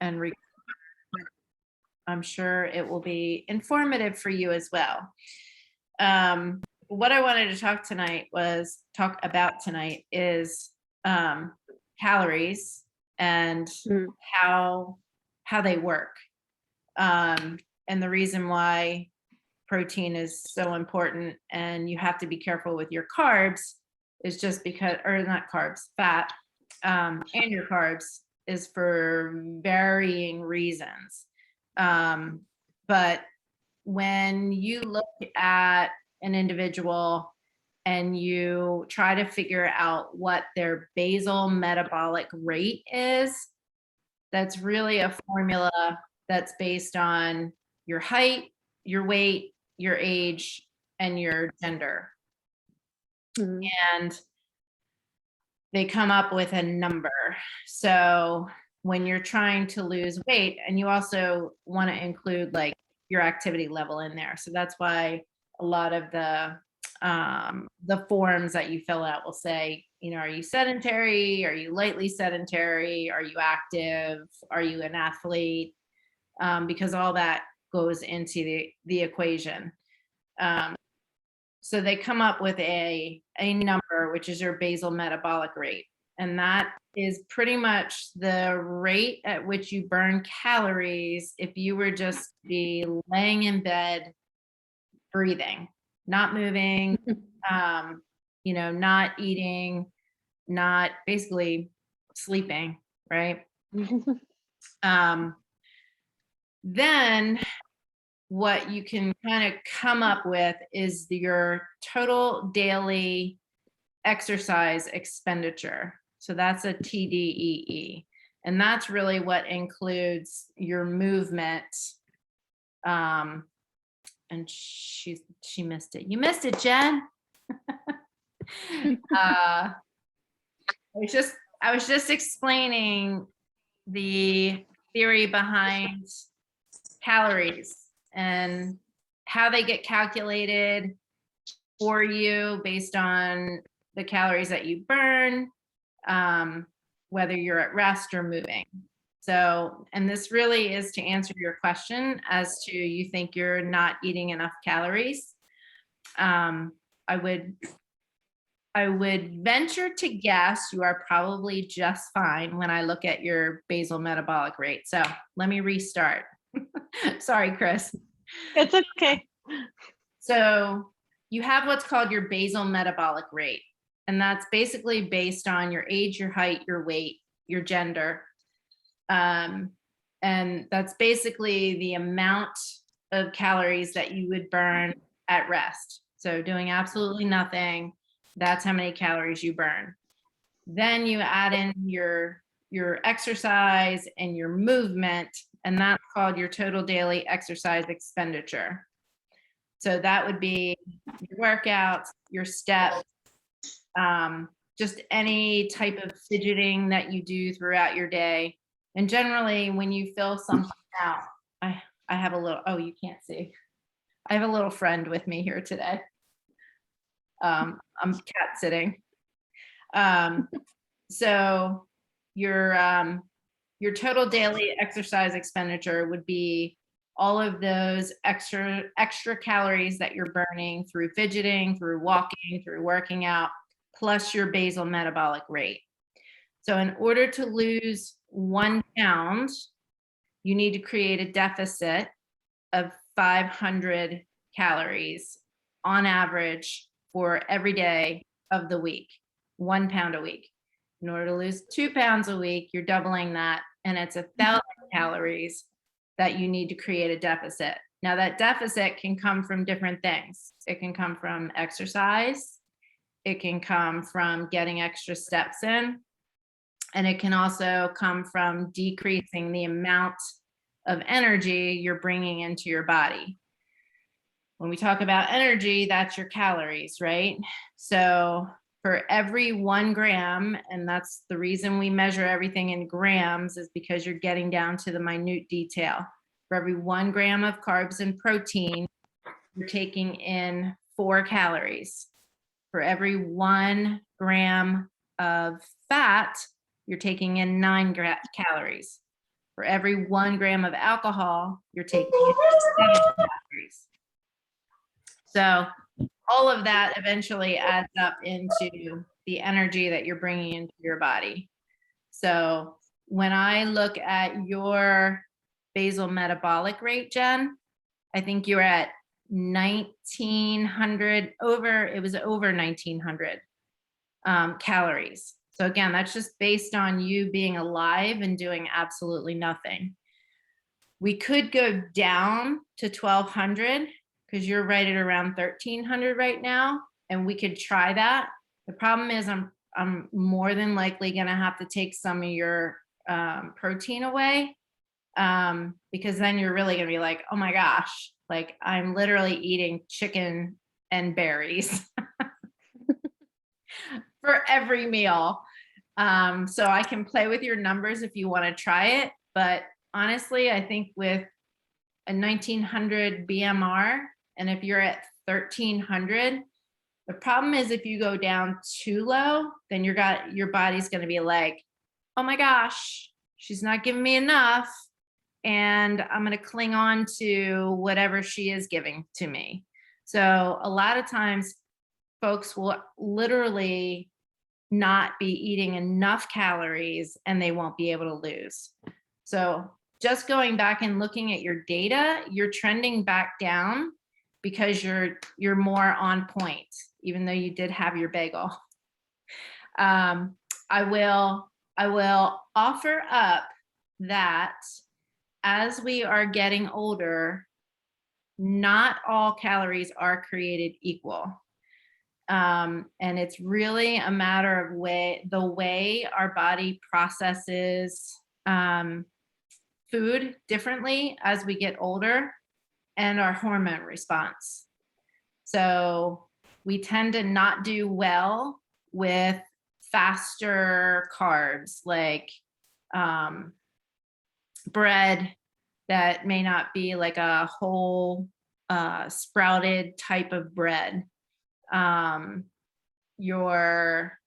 and I'm sure it will be informative for you as well. What I wanted to talk about tonight is calories and Mm, how how they work. And the reason why protein is so important and you have to be careful with your carbs is just because, or not carbs, fat, and your carbs is for varying reasons. Um, but when you look at an individual and you try to figure out what their basal metabolic rate is, that's really a formula that's based on your height, your weight, your age, and your gender. mhm, And they come up with a number. So when you're trying to lose weight, and you also want to include like your activity level in there. So that's why a lot of the forms that you fill out will say, are you sedentary? Are you lightly sedentary? Are you active? Are you an athlete? Because all that goes into the equation. Um, so they come up with a number, which is your basal metabolic rate. And that is pretty much the rate at which you burn calories if you were just to be laying in bed, breathing, not moving, not eating, not basically sleeping, right? Um, then what you can kind of come up with is your total daily exercise expenditure. So that's a TDEE. And that's really what includes your movement. Um, and she missed it. You missed it, Jen. uh, I was just explaining the theory behind calories and how they get calculated for you based on the calories that you burn, whether you're at rest or moving. So, and this really is to answer your question as to you think you're not eating enough calories. Um, I would I would venture to guess you are probably just fine when I look at your basal metabolic rate. So let me restart. Sorry, Chris. It's okay. So you have what's called your basal metabolic rate, and that's basically based on your age, your height, your weight, your gender. Um, and that's basically the amount of calories that you would burn at rest. So doing absolutely nothing, that's how many calories you burn. Then you add in your exercise and your movement, and that's called your total daily exercise expenditure. So that would be your workouts, your steps, just any type of fidgeting that you do throughout your day. And generally, when you fill something out, I have a little, oh, you can't see. I have a little friend with me here today. I'm cat sitting. So your total daily exercise expenditure would be all of those extra calories that you're burning through fidgeting, through walking, through working out, plus your basal metabolic rate. So in order to lose 1 pound, you need to create a deficit of 500 calories on average for every day of the week, 1 pound a week. In order to lose 2 pounds a week, you're doubling that, and it's 1,000 calories that you need to create a deficit. Now, that deficit can come from different things. It can come from exercise, it can come from getting extra steps in, and it can also come from decreasing the amount of energy you're bringing into your body. When we talk about energy, that's your calories, right? So for every 1 gram, and that's the reason we measure everything in grams, is because you're getting down to the minute detail. For every 1 gram of carbs and protein, you're taking in 4 calories. For every 1 gram of fat, you're taking in 9 calories. For every 1 gram of alcohol, you're taking in 7 calories. So all of that eventually adds up into the energy that you're bringing into your body. So when I look at your basal metabolic rate, Jen, I think you're at 1900 it was over 1900 calories. So again, that's just based on you being alive and doing absolutely nothing. We could go down to 1200 because you're right at around 1300 right now, and we could try that. The problem is I'm more than likely going to have to take some of your protein away, because then you're really going to be like, oh my gosh, like I'm literally eating chicken and berries for every meal. So I can play with your numbers if you want to try it. But honestly, I think with a 1900 BMR, and if you're at 1300, the problem is if you go down too low, then your body's going to be like, oh my gosh, she's not giving me enough, and I'm going to cling on to whatever she is giving to me. So a lot of times folks will literally not be eating enough calories and they won't be able to lose. So just going back and looking at your data, you're trending back down because you're more on point, even though you did have your bagel. I will offer up that as we are getting older, not all calories are created equal. And it's really a matter of the way our body processes food differently as we get older, and our hormone response. So we tend to not do well with faster carbs, like bread that may not be like a whole sprouted type of bread. Your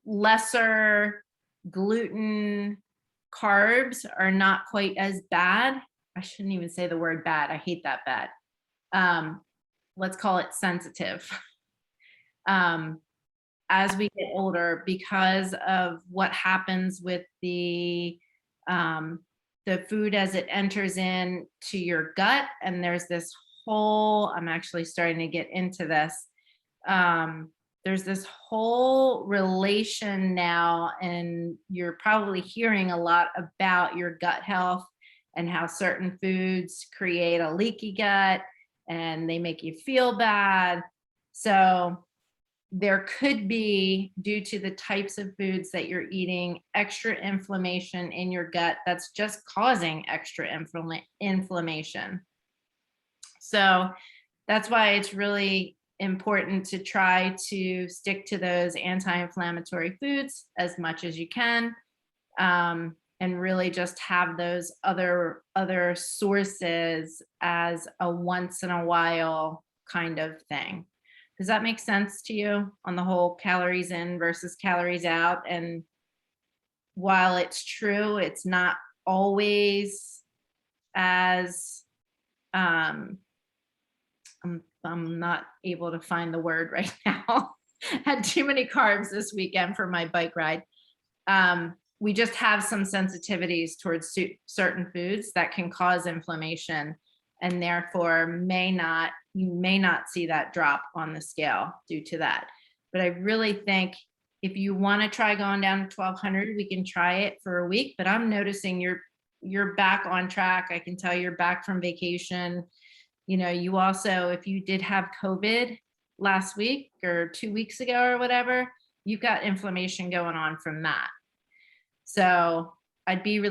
lesser gluten carbs are not quite as bad. I shouldn't even say the word bad. I hate that bad. Let's call it sensitive. As we get older, because of what happens with the food as it enters in to your gut, and there's this whole, I'm actually starting to get into this. There's this whole relation now, and you're probably hearing a lot about your gut health and how certain foods create a leaky gut and they make you feel bad. So there could be, due to the types of foods that you're eating, extra inflammation in your gut that's just causing extra inflammation. So that's why it's really important to try to stick to those anti-inflammatory foods as much as you can, and really just have those other sources as a once in a while kind of thing. Does that make sense to you on the whole calories in versus calories out? And while it's true, it's not always as I'm not able to find the word right now. Had too many carbs this weekend for my bike ride. We just have some sensitivities towards certain foods that can cause inflammation, and therefore you may not see that drop on the scale due to that. But I really think if you want to try going down to 1200, we can try it for a week. But I'm noticing you're back on track. I can tell you're back from vacation. You know, you also, if you did have COVID last week or 2 weeks ago or whatever, you've got inflammation going on from that. So I'd be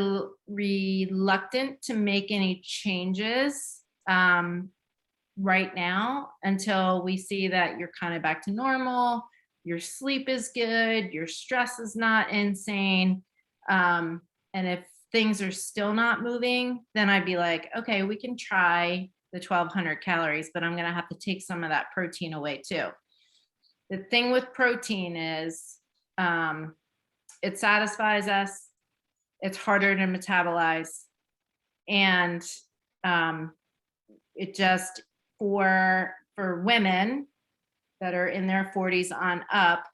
reluctant to make any changes right now until we see that you're kind of back to normal, your sleep is good, your stress is not insane. And if things are still not moving, then I'd be like, okay, we can try the 1200 calories, but I'm going to have to take some of that protein away too. The thing with protein is it satisfies us. It's harder to metabolize. And it just, for women that are in their 40s on up,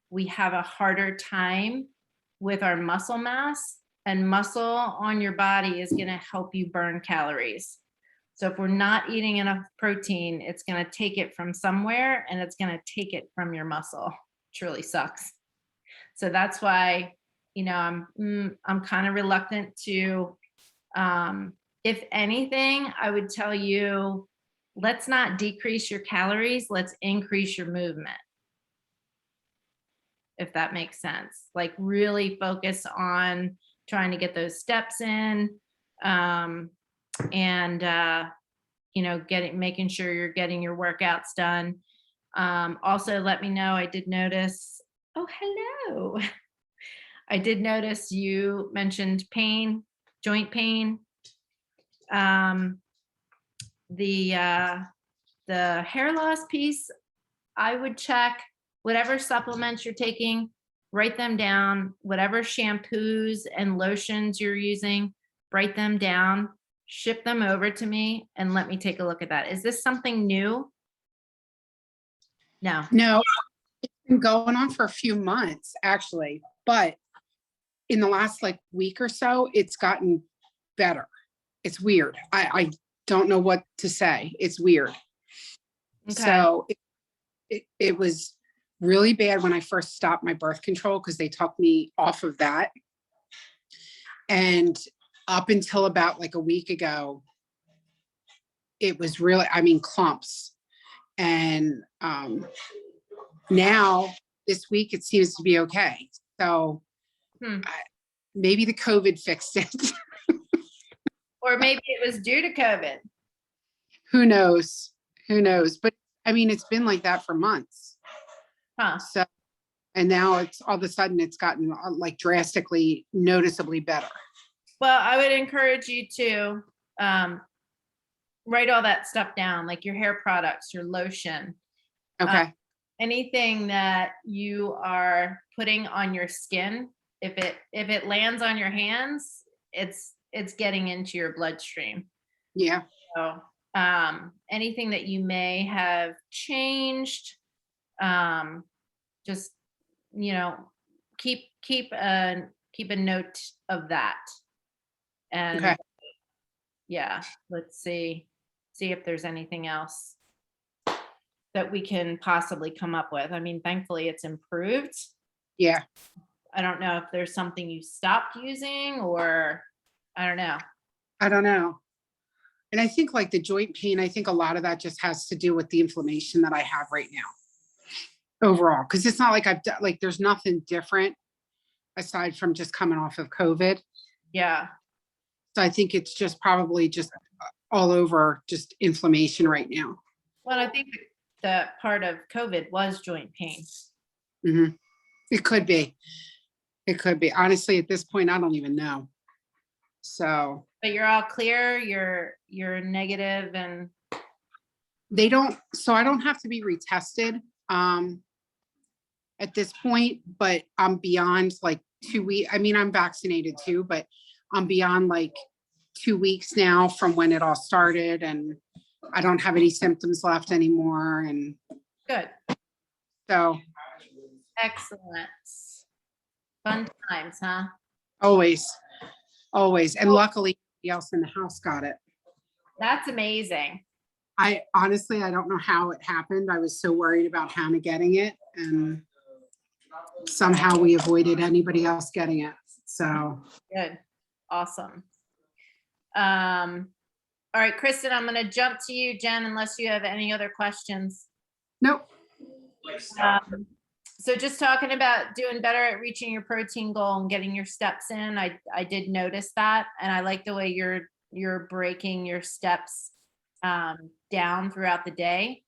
we have a harder time with our muscle mass, and muscle on your body is going to help you burn calories. So if we're not eating enough protein, it's going to take it from somewhere, and it's going to take it from your muscle. Which really sucks. So that's why, I'm kind of reluctant to, if anything, I would tell you, let's not decrease your calories, let's increase your movement. If that makes sense. Like really focus on trying to get those steps in, and making sure you're getting your workouts done. Also let me know, I did notice, oh, hello. I did notice you mentioned pain, joint pain. The hair loss piece, I would check whatever supplements you're taking, write them down, whatever shampoos and lotions you're using, write them down, ship them over to me, and let me take a look at that. Is this something new? No. No, it's been going on for a few months actually, but in the last like week or so, it's gotten better. It's weird. I don't know what to say. It's weird. Okay. So it was really bad when I first stopped my birth control because they took me off of that. And up until about like a week ago, it was really, clumps. And now this week it seems to be okay. So maybe the COVID fixed it. Or maybe it was due to COVID. Who knows? Who knows? But it's been like that for months. Huh. So, and now it's all of a sudden it's gotten like drastically, noticeably better. Well, I would encourage you to write all that stuff down, like your hair products, your lotion. Okay. Anything that you are putting on your skin, if it lands on your hands, it's getting into your bloodstream. Yeah. So anything that you may have changed, just keep a note of that. And Okay. yeah, let's see if there's anything else that we can possibly come up with. Thankfully it's improved. Yeah. I don't know if there's something you stopped using, or I don't know. And I think like the joint pain, I think a lot of that just has to do with the inflammation that I have right now overall. Cause it's not like there's nothing different aside from just coming off of COVID. Yeah. So I think it's just probably just all over just inflammation right now. Well, I think the part of COVID was joint pain. Mm-hmm. It could be. Honestly, at this point, I don't even know. So. But you're all clear, you're negative, and so I don't have to be retested at this point, but I'm beyond like 2 weeks. I'm vaccinated too, but I'm beyond like 2 weeks now from when it all started, and I don't have any symptoms left anymore. And good. So. Excellent. Fun times, huh? Always. And luckily, nobody else in the house got it. That's amazing. I don't know how it happened. I was so worried about Hannah getting it, and somehow we avoided anybody else getting it. So good. Awesome. All right, Kristen, I'm going to jump to you, Jen, unless you have any other questions. Nope. So just talking about doing better at reaching your protein goal and getting your steps in. I did notice that. And I like the way you're breaking your steps down throughout the day.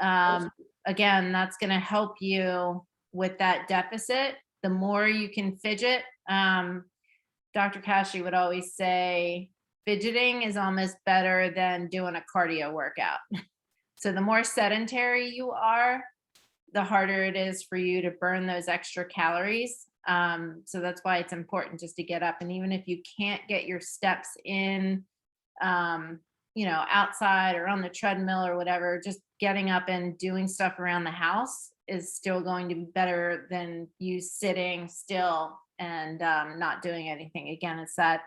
Again, that's going to help you with that deficit. The more you can fidget, Dr. Kashi would always say, fidgeting is almost better than doing a cardio workout. So the more sedentary you are, the harder it is for you to burn those extra calories. So that's why it's important just to get up. And even if you can't get your steps in, outside or on the treadmill or whatever, just getting up and doing stuff around the house is still going to be better than you sitting still and not doing anything. Again, it's that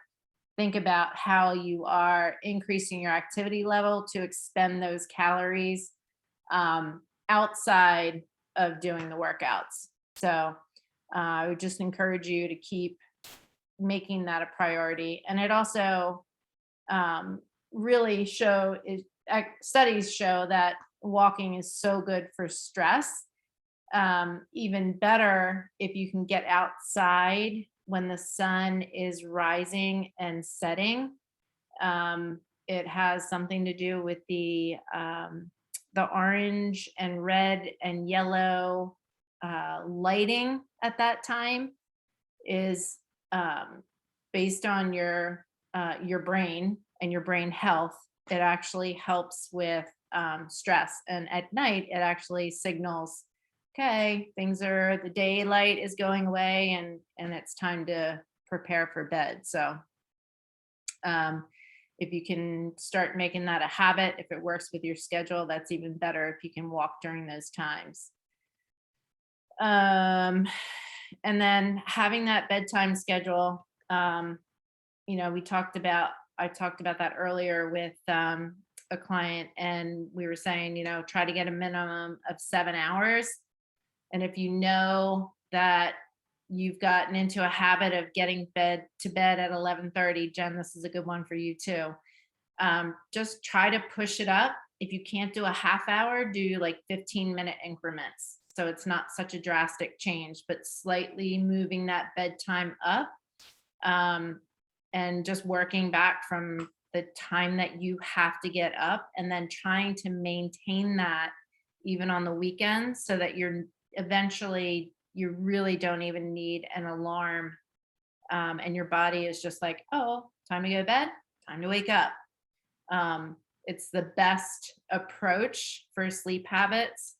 think about how you are increasing your activity level to expend those calories outside of doing the workouts. So I would just encourage you to keep making that a priority. And it also really studies show that walking is so good for stress. Even better if you can get outside when the sun is rising and setting. It has something to do with the orange and red and yellow lighting at that time is based on your brain and your brain health. It actually helps with stress, and at night it actually signals, okay, the daylight is going away and it's time to prepare for bed. So if you can start making that a habit, if it works with your schedule, that's even better if you can walk during those times. And then having that bedtime schedule, I talked about that earlier with a client, and we were saying, try to get a minimum of 7 hours. And if you know that you've gotten into a habit of getting to bed at 11:30, Jen, this is a good one for you too. Just try to push it up. If you can't do a half hour, do like 15-minute increments. So it's not such a drastic change, but slightly moving that bedtime up, and just working back from the time that you have to get up, and then trying to maintain that even on the weekends so that you really don't even need an alarm. And your body is just like, oh, time to go to bed, time to wake up. It's the best approach for sleep habits.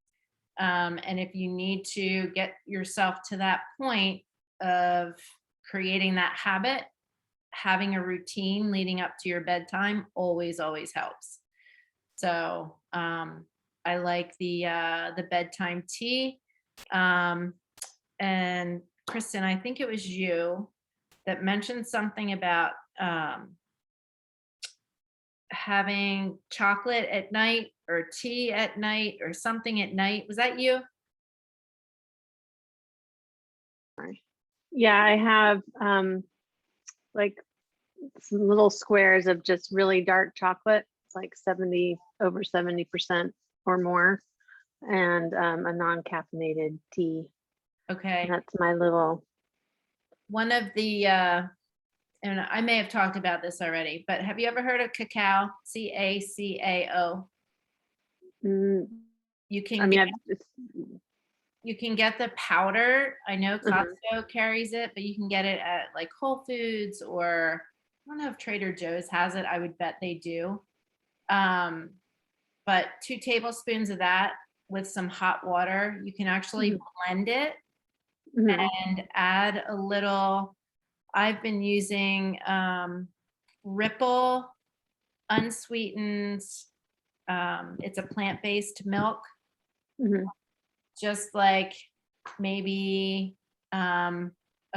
And if you need to get yourself to that point of creating that habit, having a routine leading up to your bedtime always helps. So I like the bedtime tea. And Kristen, I think it was you that mentioned something about having chocolate at night or tea at night or something at night. Was that you? Yeah, I have like some little squares of just really dark chocolate. It's like over 70% or more, and a non-caffeinated tea. Okay. And that's my little. One of the and I may have talked about this already, but have you ever heard of cacao? CACAO. You can you can get the powder. I know Costco carries it, but you can get it at like Whole Foods, or I don't know if Trader Joe's has it. I would bet they do. But 2 tablespoons of that with some hot water. You can actually blend it and add a little. I've been using Ripple unsweetened. It's a plant-based milk. Just like maybe a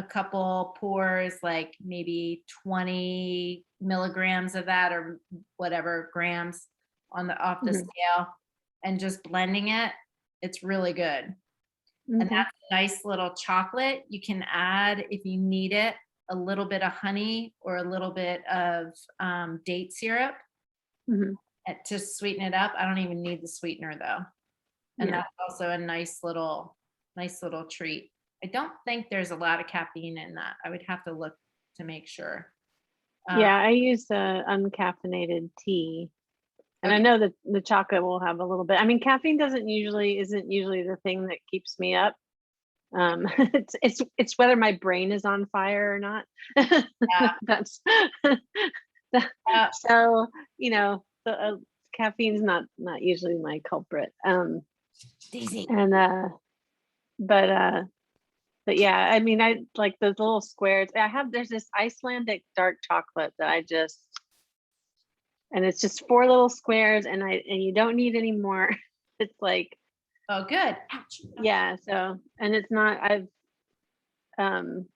couple pours, like maybe 20 milligrams of that or whatever grams off the scale, and just blending it. It's really good. And that's a nice little chocolate. You can add, if you need it, a little bit of honey or a little bit of date syrup to sweeten it up. I don't even need the sweetener though. And that's also a nice little treat. I don't think there's a lot of caffeine in that. I would have to look to make sure. Yeah, I use the uncaffeinated tea. And I know that the chocolate will have a little bit. I mean, caffeine isn't usually the thing that keeps me up. It's whether my brain is on fire or not. That's so, caffeine's not usually my culprit. Daisy. And but But yeah, I mean, I like those little squares. There's this Icelandic dark chocolate that and it's just 4 little squares and you don't need any more. It's like, Oh, good. Ouch. yeah, so, and it's not, um,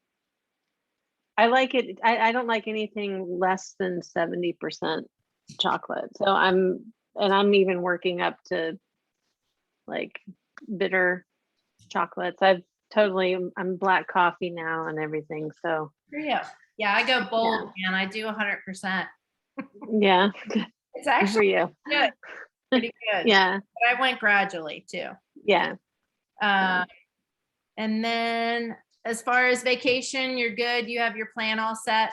I like it. I don't like anything less than 70% chocolate. So I'm even working up to like bitter chocolates. I'm black coffee now and everything. So For you. Yeah, I go bold, man. I do 100%. yeah, It's good for actually you. good. Pretty good. Yeah, But I went gradually too. yeah. And then as far as vacation, you're good. You have your plan all set.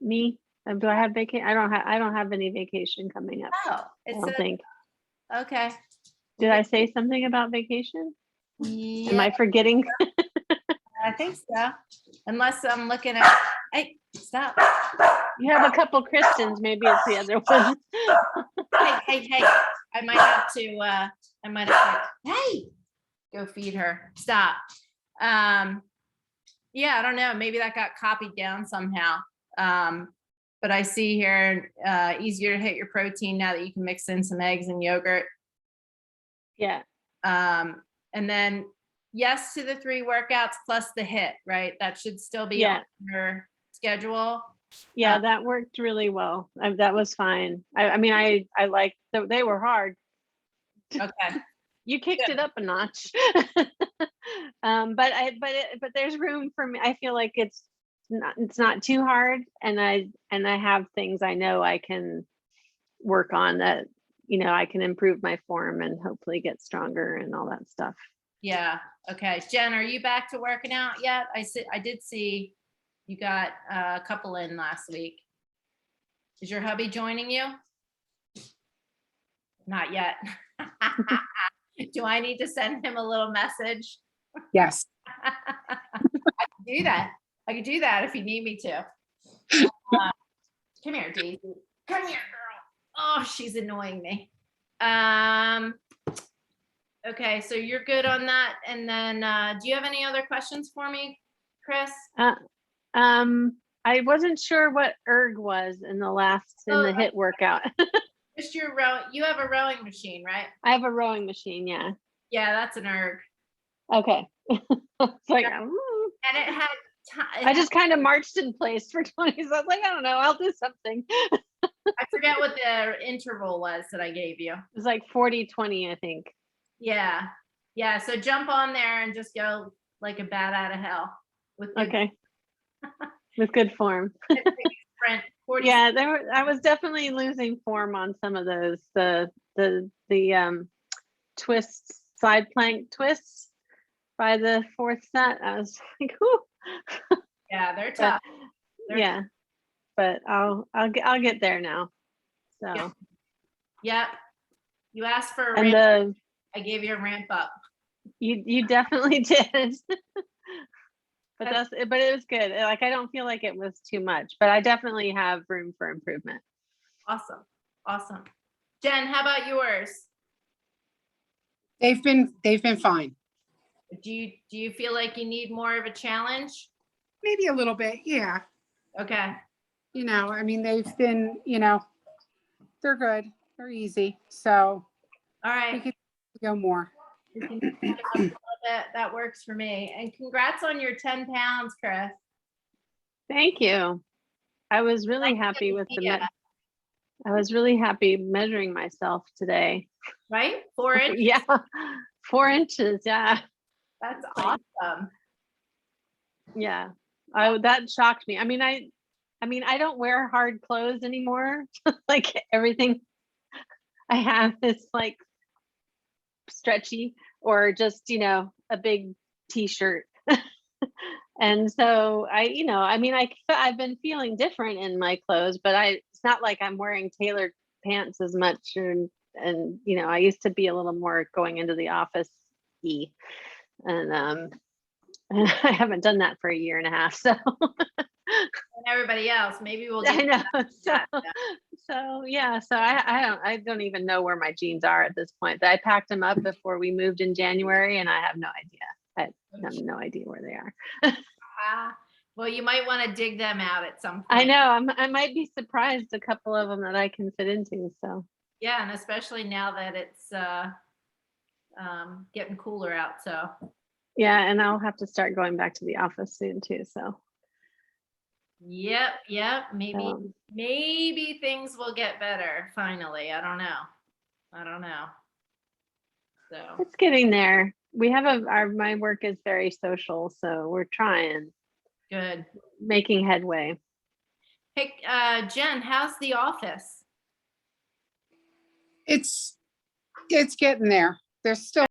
Me? Do I have vacation? I don't have any vacation coming up. Oh, I it's don't think. okay. Did I say something about vacation? Am Yeah, I forgetting? I think so. Unless I'm looking at, hey, stop. You have a couple Kristens, maybe it's the other one. Hey. I might have to, hey, go feed her. Stop. Yeah, I don't know. Maybe that got copied down somehow. But I see here, easier to hit your protein now that you can mix in some eggs and yogurt. Yeah, And then yes to the 3 workouts plus the HIIT, right? That should still be Yeah. on your schedule. yeah, that worked really well. That was fine. I mean, I liked, they were hard. Okay. You kicked Good. it up a notch. But there's room for me. I feel like it's not too hard, and I have things I know I can work on that, I can improve my form and hopefully get stronger and all that stuff. Yeah. Okay. Jen, are you back to working out yet? I did see you got a couple in last week. Is your hubby joining you? Not yet. Do I need to send him a little message? Yes. I can do that. I can do that if you need me to. Come here, Daisy. Come here, girl. Oh, she's annoying me. Okay, so you're good on that. And then, do you have any other questions for me, Chris? I wasn't sure what erg was in the HIIT workout. Just your row. You have a rowing machine, right? I have a rowing machine. Yeah. Yeah, that's an erg. Okay. It's like, And it had. I just kind of marched in place for 20. So I was like, I don't know, I'll do something. I forget what the interval was that I gave you. It was like 40-20, I think. Yeah. Yeah. So jump on there and just go like a bat out of hell with good Okay. With good form. sprint. 40 Yeah, I was definitely losing form on some of those. The twists, side plank twists by the 4th set. I was like, whoo. Yeah, they're tough. Yeah. But I'll get there now. So Yep. You asked for a and ramp. I gave you a ramp up. you definitely did. But it was good. Like, I don't feel like it was too much, but I definitely have room for improvement. Awesome. Jen, how about yours? They've been fine. Do you feel like you need more of a challenge? Maybe a little bit. Yeah. Okay. I mean, they've been, they're good. They're easy. So All right. we could go more. We can pick it up a little bit. That works for me. And congrats on your 10 pounds, Chris. Thank you. I was really happy with I was really happy measuring myself today. Right? 4 inches. Yeah. 4 inches. Yeah. That's awesome. Yeah. That shocked me. I mean, I don't wear hard clothes anymore. Like, everything I have is like stretchy or just, a big t-shirt. And so I've been feeling different in my clothes, but it's not like I'm wearing tailored pants as much. And I used to be a little more going into the office-y. And I haven't done that for a year and a half. So And everybody else, maybe we'll I get know. So yeah. So I don't even know where my jeans are at this point. I packed them up before we moved in January, and I have no idea. I have no idea where they are. Well, you might want to dig them out at some point. I know, I might be surprised a couple of them that I can fit into, so. Yeah, and especially now that it's getting cooler out, so. Yeah, and I'll have to start going back to the office soon too, so. Yep, maybe, um, maybe things will get better finally. I don't know. So, It's getting there. We have my work is very social, so we're trying, good. making headway. Hey, Jen, how's the office? It's getting there. There's still